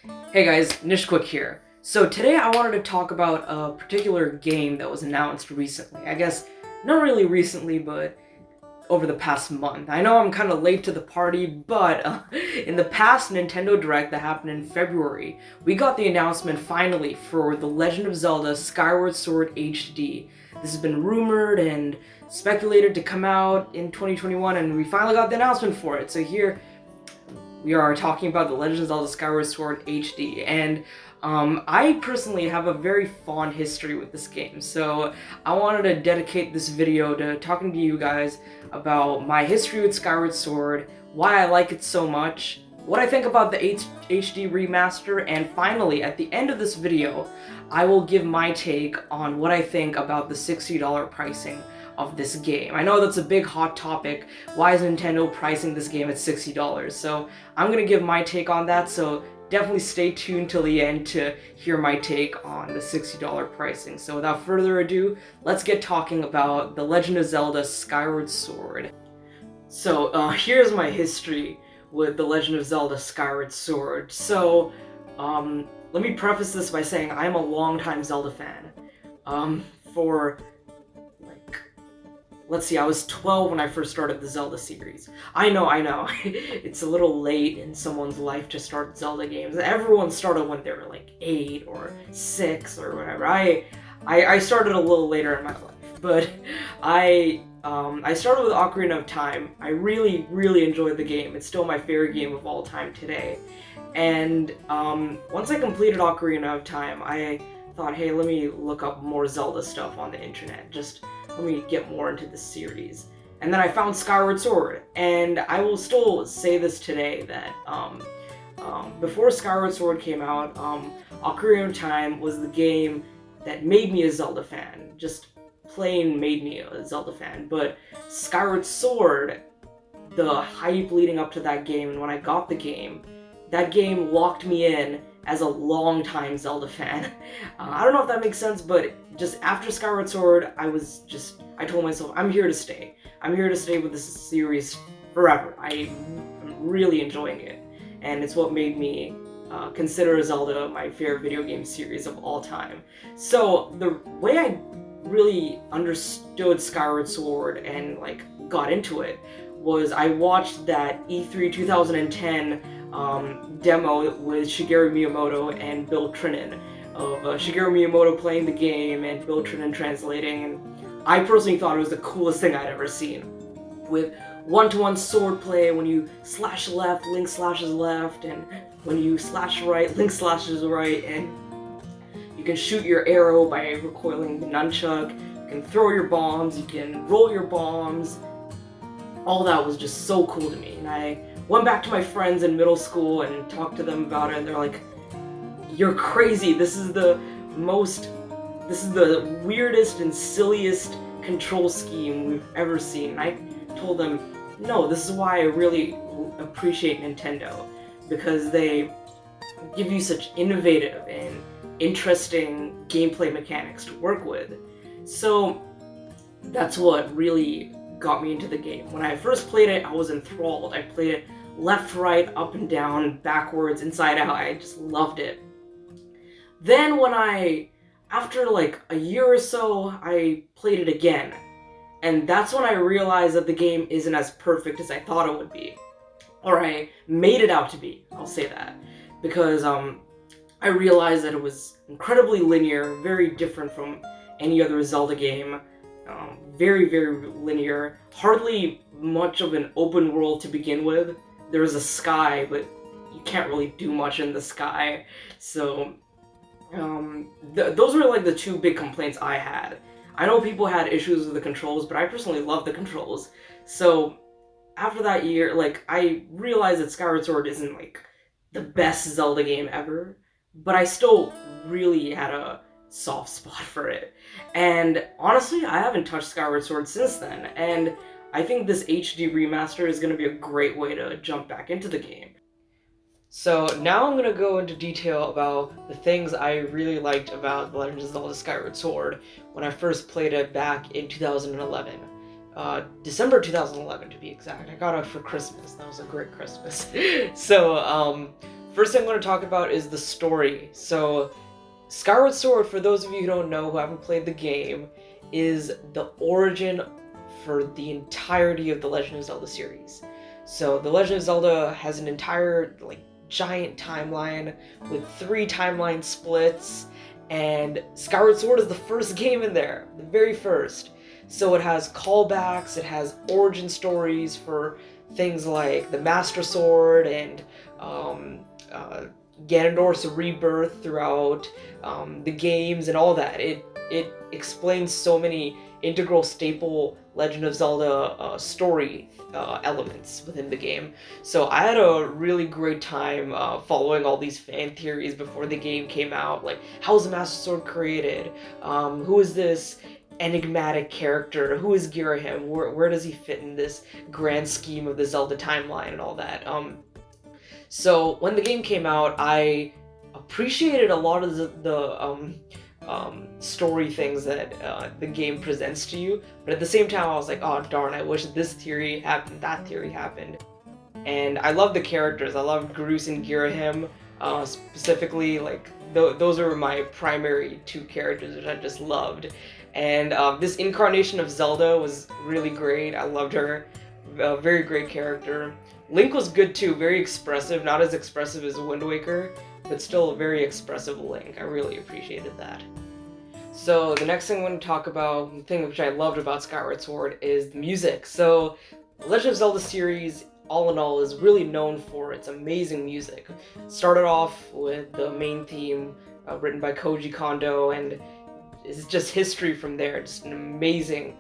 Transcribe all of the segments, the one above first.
Hey guys, Nishquik here. So today I wanted to talk about a particular game that was announced recently. I guess not really recently, but over the past month. I know I'm kind of late to the party, but in the past Nintendo Direct that happened in February, we got the announcement finally for The Legend of Zelda Skyward Sword HD. This has been rumored and speculated to come out in 2021, and we finally got the announcement for it. So here we are talking about The Legend of Zelda Skyward Sword HD, and I personally have a very fond history with this game, so I wanted to dedicate this video to talking to you guys about my history with Skyward Sword, why I like it so much, what I think about the HD remaster, and finally, at the end of this video, I will give my take on what I think about the $60 pricing of this game. I know that's a big hot topic. Why is Nintendo pricing this game at $60? So I'm gonna give my take on that, so definitely stay tuned till the end to hear my take on the $60 pricing. So without further ado, let's get talking about The Legend of Zelda Skyward Sword. So here's my history with The Legend of Zelda Skyward Sword. So let me preface this by saying I'm a longtime Zelda fan. Let's see, I was 12 when I first started the Zelda series. I know, it's a little late in someone's life to start Zelda games. Everyone started when they were like 8 or 6 or whatever. I started a little later in my life, but I started with Ocarina of Time. I really enjoyed the game. It's still my favorite game of all time today. And once I completed Ocarina of Time, I thought, hey, let me look up more Zelda stuff on the internet. Just let me get more into this series. And then I found Skyward Sword, and I will still say this today that before Skyward Sword came out, Ocarina of Time was the game that made me a Zelda fan. Just plain made me a Zelda fan. But Skyward Sword, the hype leading up to that game, and when I got the game, that game locked me in as a long-time Zelda fan. I don't know if that makes sense, but just after Skyward Sword, I told myself, I'm here to stay. I'm here to stay with this series forever. I'm really enjoying it, and it's what made me consider Zelda my favorite video game series of all time. So the way I really understood Skyward Sword and got into it was I watched that E3 2010 demo with Shigeru Miyamoto and Bill Trinen of Shigeru Miyamoto playing the game and Bill Trinen translating, and I personally thought it was the coolest thing I'd ever seen. With one-to-one sword play, when you slash left, Link slashes left, and when you slash right, Link slashes right, and you can shoot your arrow by recoiling the nunchuck, you can throw your bombs, you can roll your bombs. All that was just so cool to me, and I went back to my friends in middle school and talked to them about it, and they're like, you're crazy, this is the weirdest and silliest control scheme we've ever seen. And I told them, no, this is why I really appreciate Nintendo, because they give you such innovative and interesting gameplay mechanics to work with. So that's what really got me into the game. When I first played it, I was enthralled. I played it left, right, up and down, backwards, inside out. I just loved it. Then after a year or so, I played it again. And that's when I realized that the game isn't as perfect as I thought it would be. Or I made it out to be, I'll say that. Because I realized that it was incredibly linear, very different from any other Zelda game. Very linear, hardly much of an open world to begin with. There was a sky, but you can't really do much in the sky. So those were the two big complaints I had. I know people had issues with the controls, but I personally love the controls. So after that year, I realized that Skyward Sword isn't the best Zelda game ever, but I still really had a soft spot for it. And honestly, I haven't touched Skyward Sword since then, and I think this HD remaster is going to be a great way to jump back into the game. So now I'm going to go into detail about the things I really liked about The Legend of Zelda Skyward Sword when I first played it back in 2011. December 2011 to be exact. I got it for Christmas. That was a great Christmas. So First thing I'm going to talk about is the story. So, Skyward Sword, for those of you who don't know, who haven't played the game, is the origin for the entirety of the Legend of Zelda series. So, the Legend of Zelda has an entire, giant timeline with 3 timeline splits, and Skyward Sword is the first game in there, the very first. So it has callbacks, it has origin stories for things like the Master Sword and Ganondorf's rebirth throughout the games and all that. It explains so many integral staple Legend of Zelda story elements within the game. So I had a really great time following all these fan theories before the game came out, like how was the Master Sword created? Who is this enigmatic character? Who is Girahim? Where does he fit in this grand scheme of the Zelda timeline and all that? So when the game came out, I appreciated a lot of the story things that the game presents to you, but at the same time I was like, oh darn, I wish this theory happened, that theory happened. And I love the characters. I love Groose and Girahim, specifically, those are my primary 2 characters, which I just loved. And this incarnation of Zelda was really great. I loved her. Very great character. Link was good too, very expressive, not as expressive as Wind Waker, but still a very expressive Link. I really appreciated that. So the next thing I want to talk about, the thing which I loved about Skyward Sword, is the music. So the Legend of Zelda series, all in all, is really known for its amazing music. It started off with the main theme written by Koji Kondo, and it's just history from there. Just an amazing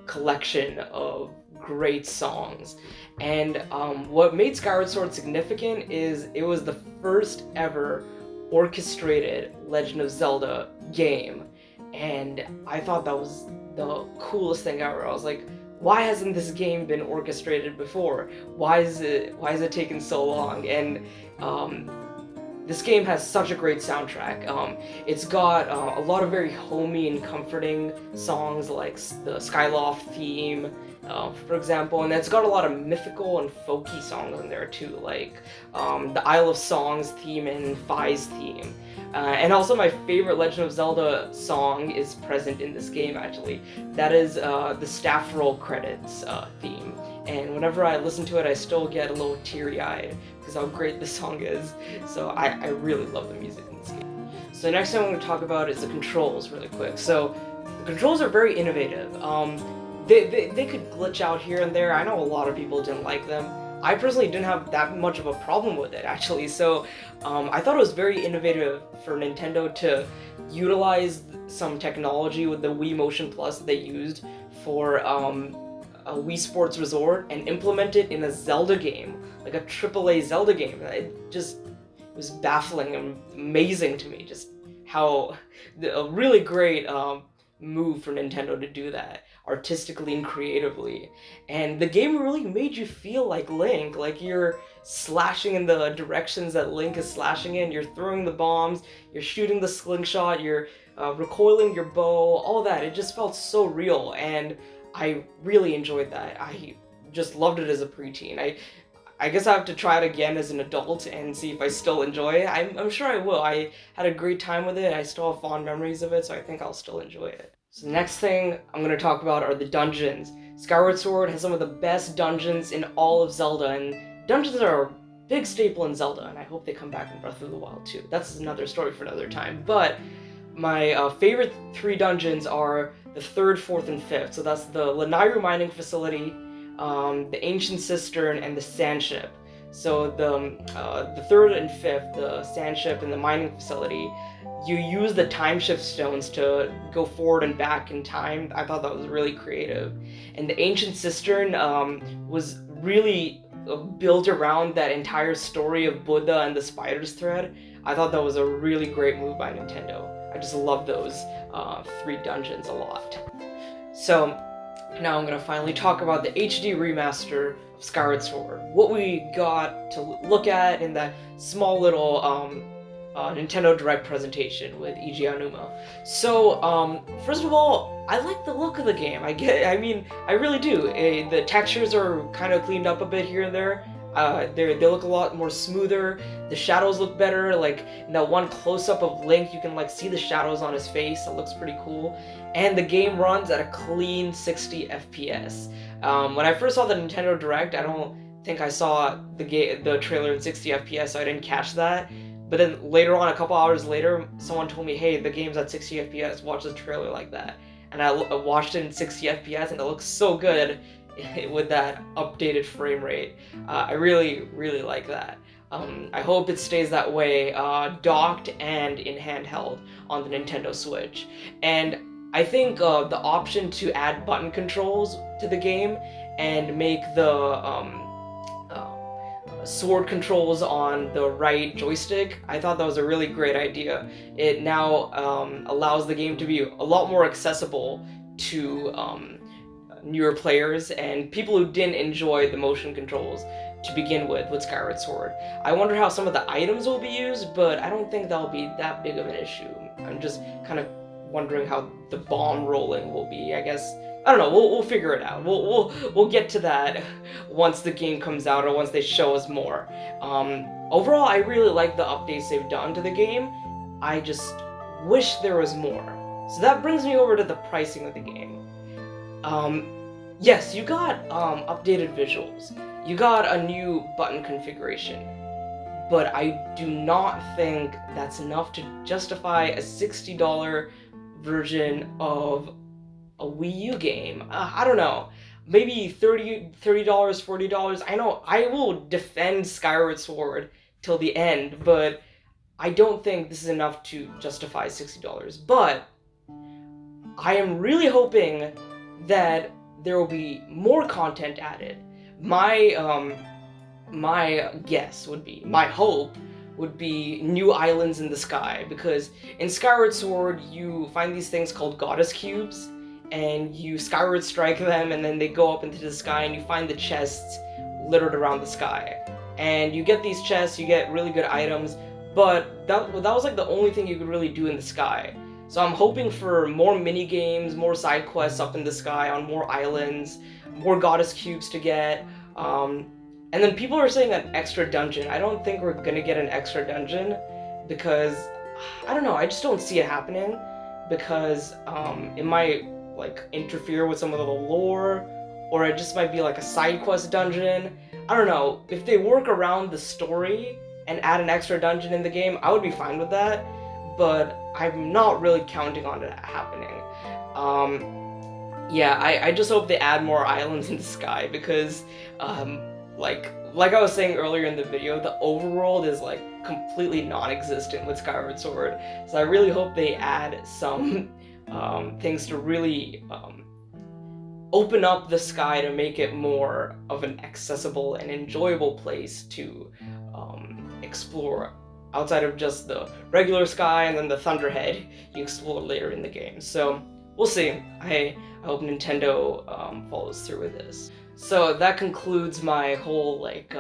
collection of great songs. And what made Skyward Sword significant is it was the first ever orchestrated Legend of Zelda game, and I thought that was the coolest thing ever. I was like, why hasn't this game been orchestrated before? Why is it taking so long? And this game has such a great soundtrack. It's got a lot of very homey and comforting songs, like the Skyloft theme, for example, and it's got a lot of mythical and folky songs in there too, like the Isle of Songs theme and Fi's theme. And also my favorite Legend of Zelda song is present in this game, actually. That is the Staff Roll Credits theme. And whenever I listen to it, I still get a little teary-eyed because how great this song is. So I really love the music in this game. So the next thing I'm going to talk about is the controls really quick. So the controls are very innovative. They could glitch out here and there. I know a lot of people didn't like them. I personally didn't have that much of a problem with it, actually. So I thought it was very innovative for Nintendo to utilize some technology with the Wii Motion Plus that they used for a Wii Sports Resort and implement it in a Zelda game, like a AAA Zelda game. It was baffling and amazing to me, just how a really great move for Nintendo to do that artistically and creatively. And the game really made you feel like Link, like you're slashing in the directions that Link is slashing in, you're throwing the bombs, you're shooting the slingshot, you're recoiling your bow, all that. It just felt so real, and I really enjoyed that. I just loved it as a preteen. I guess I have to try it again as an adult and see if I still enjoy it. I'm sure I will. I had a great time with it. I still have fond memories of it, so I think I'll still enjoy it. So the next thing I'm going to talk about are the dungeons. Skyward Sword has some of the best dungeons in all of Zelda, and dungeons are a big staple in Zelda, and I hope they come back in Breath of the Wild too. That's another story for another time. But my favorite 3 dungeons are the 3rd, 4th, and 5th. So that's the Lanayru Mining Facility, the Ancient Cistern, and the Sand Ship. So the 3rd and 5th, the Sand Ship and the Mining Facility, you use the time shift stones to go forward and back in time. I thought that was really creative. And the Ancient Cistern was really built around that entire story of Buddha and the spider's thread. I thought that was a really great move by Nintendo. I just love those 3 dungeons a lot. So now I'm going to finally talk about the HD remaster of Skyward Sword. What we got to look at in that small little Nintendo Direct presentation with Eiji Aonuma. So, first of all, I like the look of the game. I really do. The textures are kind of cleaned up a bit here and there. they look a lot more smoother. The shadows look better. Like in that one close-up of Link, you can like see the shadows on his face. It looks pretty cool. And the game runs at a clean 60 FPS. When I first saw the Nintendo Direct, I don't think I saw the trailer in 60 FPS, so I didn't catch that. But then later on, a couple hours later, someone told me, hey, the game's at 60 FPS, watch the trailer like that. And I watched it in 60 FPS, and it looks so good with that updated frame rate. I really, really like that. I hope it stays that way, docked and in handheld on the Nintendo Switch. And I think the option to add button controls to the game and make the sword controls on the right joystick, I thought that was a really great idea. It now allows the game to be a lot more accessible to newer players and people who didn't enjoy the motion controls to begin with Skyward Sword. I wonder how some of the items will be used, but I don't think that'll be that big of an issue. I'm just kind of wondering how the bomb rolling will be. I guess I don't know. We'll figure it out. We'll get to that once the game comes out or once they show us more. Overall, I really like the updates they've done to the game. I just wish there was more. So that brings me over to the pricing of the game. Yes, you got updated visuals. You got a new button configuration. But I do not think that's enough to justify a $60 version of a Wii U game. I don't know. Maybe $30, $40. I know I will defend Skyward Sword till the end, but I don't think this is enough to justify $60. But I am really hoping that there will be more content added. My guess would be, my hope would be new islands in the sky, because in Skyward Sword you find these things called goddess cubes, and you skyward strike them and then they go up into the sky and you find the chests littered around the sky. And you get these chests, you get really good items, but that was like the only thing you could really do in the sky. So I'm hoping for more mini games, more side quests up in the sky on more islands, more goddess cubes to get. And then people are saying an extra dungeon. I don't think we're gonna get an extra dungeon because, I don't know, I just don't see it happening because it might like interfere with some of the lore, or it just might be like a side quest dungeon. I don't know. If they work around the story and add an extra dungeon in the game, I would be fine with that, but I'm not really counting on it happening. Yeah, I just hope they add more islands in the sky because like I was saying earlier in the video, the overworld is like completely non-existent with Skyward Sword. So I really hope they add some things to really open up the sky to make it more of an accessible and enjoyable place to explore outside of just the regular sky and then the Thunderhead you explore later in the game. So we'll see. I hope Nintendo follows through with this. So that concludes my whole like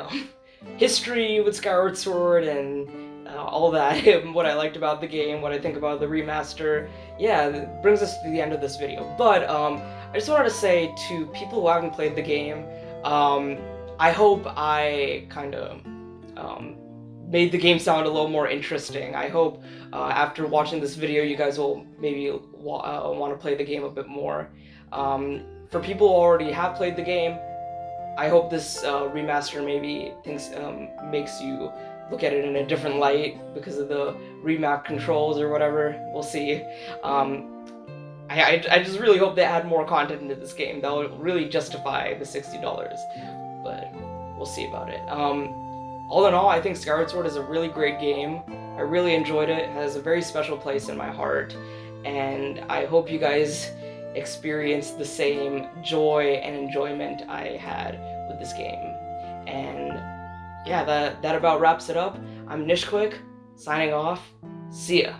history with Skyward Sword and all that, what I liked about the game, what I think about the remaster. Yeah, that brings us to the end of this video. But I just wanted to say to people who haven't played the game, I hope I kind of made the game sound a little more interesting. I hope after watching this video you guys will maybe want to play the game a bit more. For people who already have played the game, I hope this remaster maybe makes you look at it in a different light because of the remap controls or whatever. We'll see. I just really hope they add more content into this game that will really justify the $60, but we'll see about it. All in all, I think Skyward Sword is a really great game. I really enjoyed it. It has a very special place in my heart, and I hope you guys experience the same joy and enjoyment I had with this game. And yeah, that about wraps it up. I'm Nishquik, signing off. See ya.